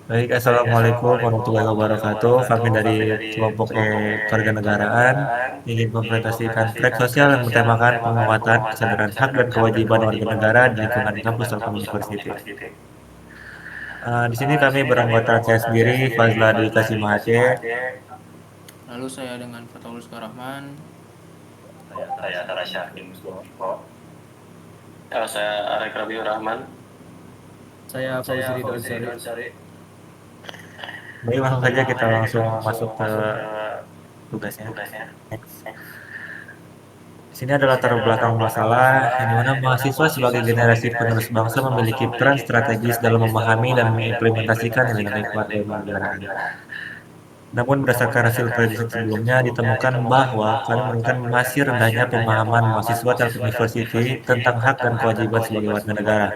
Baik, Assalamualaikum warahmatullahi wabarakatuh. Kami dari kelompok Kewarganegaraan ingin mempresentasikan track sosial yang bertemakan penguatan kesadaran hak dan kewajiban warga negara di lingkungan kampus Telkom University. Di sini kami beranggota saya sendiri, Fazla Dwi Kasim Mahathir. Lalu saya dengan Fatahulus Karahman. Saya Tara Syahdim Suwoko. Saya Arek Rabiur Rahman. Saya Fauzi Ridho Ansari. Baik, langsung saja kita langsung masuk ke tugasnya. Di sini adalah latar belakang masalah, yang dimana mahasiswa sebagai generasi penerus bangsa memiliki peran strategis dalam memahami dan mengimplementasikan nilai-nilai kewarganegaraan. Namun berdasarkan hasil prediksi sebelumnya ditemukan bahwa kami menemukan masih rendahnya pemahaman mahasiswa Telkom University tentang hak dan kewajiban sebagai warga negara.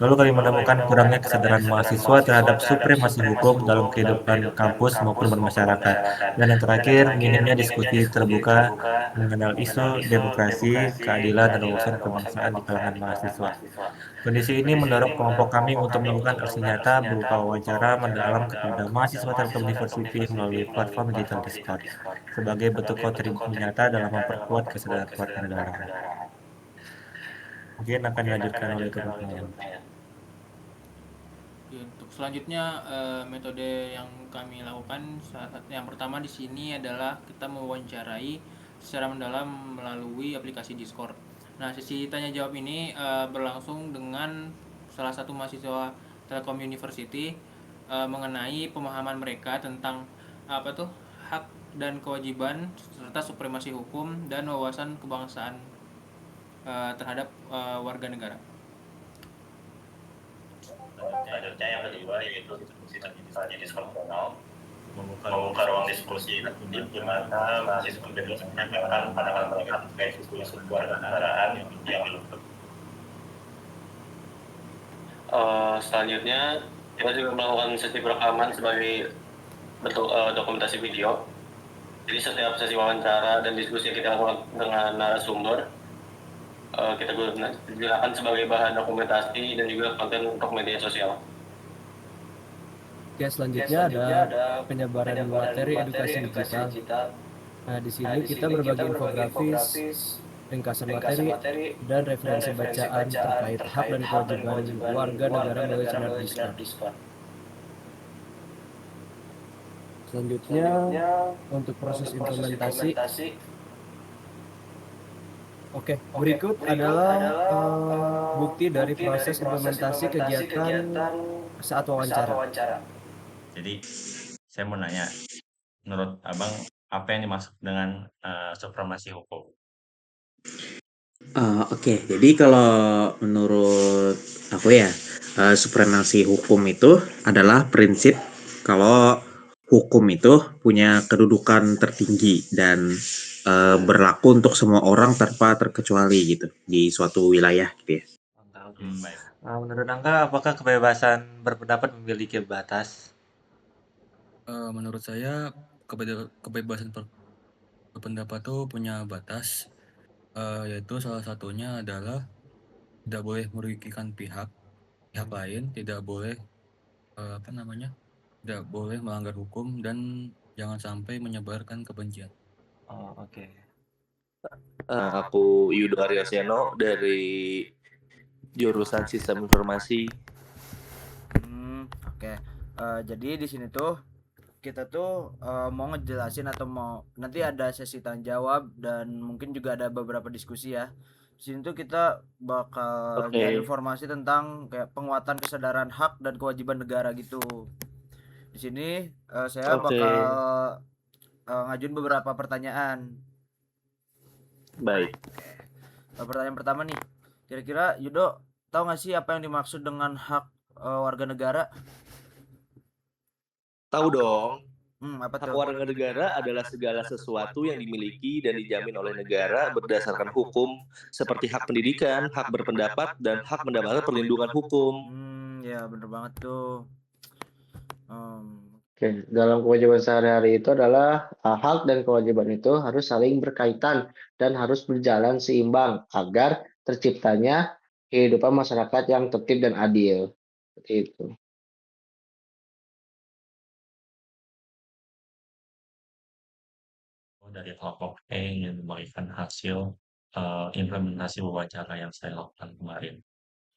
Lalu kami menemukan kurangnya kesadaran mahasiswa terhadap supremasi hukum dalam kehidupan kampus maupun bermasyarakat. Dan yang terakhir, minimnya diskusi terbuka mengenal isu demokrasi, keadilan, dan urusan kebangsaan di kalangan mahasiswa. Kondisi ini mendorong kelompok kami untuk melakukan aksi nyata berupa wawancara mendalam kepada mahasiswa Telkom University melalui platform digital Discord sebagai bentuk kontribusi nyata dalam memperkuat kesadaran kewarganegaraan. Mungkin akan dilanjutkan oleh teman lain. Untuk selanjutnya metode yang kami lakukan yang pertama di sini adalah kita mewawancarai secara mendalam melalui aplikasi Discord. Nah, sesi tanya jawab ini berlangsung dengan salah satu mahasiswa Telkom University mengenai pemahaman mereka tentang apa tuh hak dan kewajiban serta supremasi hukum dan wawasan kebangsaan terhadap warga negara. Selanjutnya yang kedua yaitu diskusi diskursional, membuka ruang diskusi di mana mahasiswa bebas menyampaikan pandangan mereka terkait isu-isu kewarganegaraan yang selanjutnya kita juga melakukan sesi perekaman sebagai bentuk dokumentasi video. Jadi setiap sesi wawancara dan diskusi yang kita lakukan dengan narasumber kita gunakan sebagai bahan dokumentasi dan juga konten untuk media sosial. Oke, selanjutnya ada penyebaran materi edukasi digital. Nah, di sini kita berbagi infografis, ringkasan materi, dan referensi bacaan terkait hak dan kewajiban warga negara melalui channel Discord. Selanjutnya, untuk proses implementasi. Oke, berikut adalah bukti dari proses implementasi kegiatan saat wawancara. Jadi saya mau nanya, menurut Abang apa yang dimaksud dengan supremasi hukum? Oke, jadi kalau menurut aku ya, supremasi hukum itu adalah prinsip kalau hukum itu punya kedudukan tertinggi dan berlaku untuk semua orang tanpa terkecuali gitu di suatu wilayah gitu ya. Baik. Menurut Angga, apakah kebebasan berpendapat memiliki batas? Menurut saya kebebasan berpendapat itu punya batas, yaitu salah satunya adalah tidak boleh merugikan pihak lain, tidak boleh tidak boleh melanggar hukum dan jangan sampai menyebarkan kebencian. Oh, oke. Aku Yudo Aryoseno dari jurusan Sistem Informasi. Oke. Jadi di sini tuh kita tuh mau ngejelasin atau mau nanti ada sesi tanya jawab dan mungkin juga ada beberapa diskusi ya. Di sini tuh kita bakal nyari informasi tentang kayak penguatan kesadaran hak dan kewajiban negara gitu. Di sini saya bakal ngajuin beberapa pertanyaan. Baik. Pertanyaan pertama nih, kira-kira Yudo tahu nggak sih apa yang dimaksud dengan hak warga negara? Tahu dong. Apa Hak tuh? warga negara adalah segala sesuatu yang dimiliki dan dijamin oleh negara berdasarkan hukum, seperti hak pendidikan, hak berpendapat, dan hak mendapatkan perlindungan hukum. Ya bener banget tuh. Oke, dalam kewajiban sehari-hari itu adalah hak dan kewajiban itu harus saling berkaitan dan harus berjalan seimbang agar terciptanya kehidupan masyarakat yang tertib dan adil. Seperti itu. dari kelompok E yang membagikan hasil implementasi wawancara yang saya lakukan kemarin.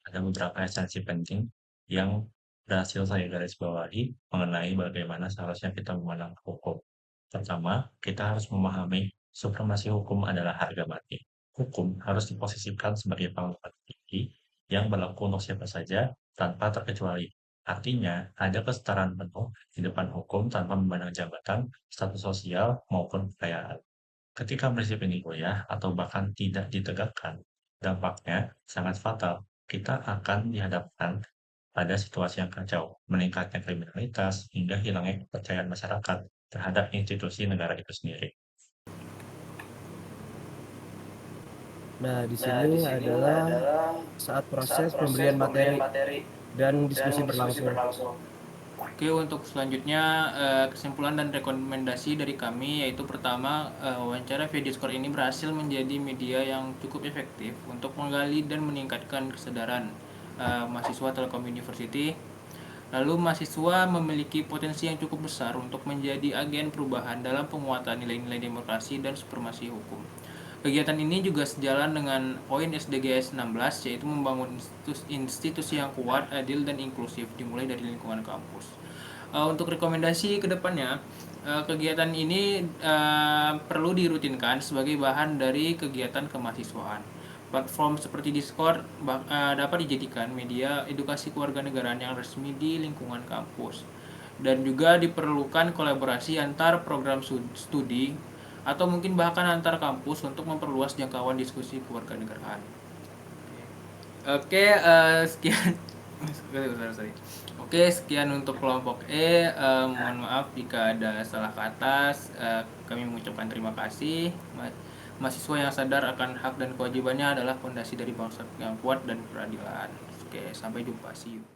Ada beberapa esensi penting yang berhasil saya garis bawahi mengenai bagaimana seharusnya kita memandang hukum. Pertama, kita harus memahami supremasi hukum adalah harga mati. Hukum harus diposisikan sebagai panglima tertinggi yang berlaku untuk siapa saja tanpa terkecuali. Artinya, ada kesetaraan penuh di depan hukum tanpa memandang jabatan, status sosial, maupun kekayaan. Ketika prinsip ini goyah atau bahkan tidak ditegakkan, dampaknya sangat fatal. Kita akan dihadapkan pada situasi yang kacau, meningkatnya kriminalitas, hingga hilangnya kepercayaan masyarakat terhadap institusi negara itu sendiri. Nah, di sini adalah saat proses pemberian materi dan diskusi berlangsung. Oke, untuk selanjutnya kesimpulan dan rekomendasi dari kami yaitu pertama, wawancara via Discord ini berhasil menjadi media yang cukup efektif untuk menggali dan meningkatkan kesadaran mahasiswa Telkom University. Lalu mahasiswa memiliki potensi yang cukup besar untuk menjadi agen perubahan dalam penguatan nilai-nilai demokrasi dan supremasi hukum. Kegiatan ini juga sejalan dengan poin SDGs 16, yaitu membangun institusi yang kuat, adil, dan inklusif dimulai dari lingkungan kampus. Untuk rekomendasi ke depannya, kegiatan ini perlu dirutinkan sebagai bahan dari kegiatan kemahasiswaan. Platform seperti Discord dapat dijadikan media edukasi kewarganegaraan yang resmi di lingkungan kampus. Dan juga diperlukan kolaborasi antar program studi atau mungkin bahkan antar kampus untuk memperluas jangkauan diskusi kewarganegaraan. Oke, sekian. Oke, sekian untuk kelompok E. Mohon maaf jika ada salah kata. Kami mengucapkan terima kasih. Mahasiswa yang sadar akan hak dan kewajibannya adalah fondasi dari bangsa yang kuat dan peradilan. Oke, sampai jumpa. See you.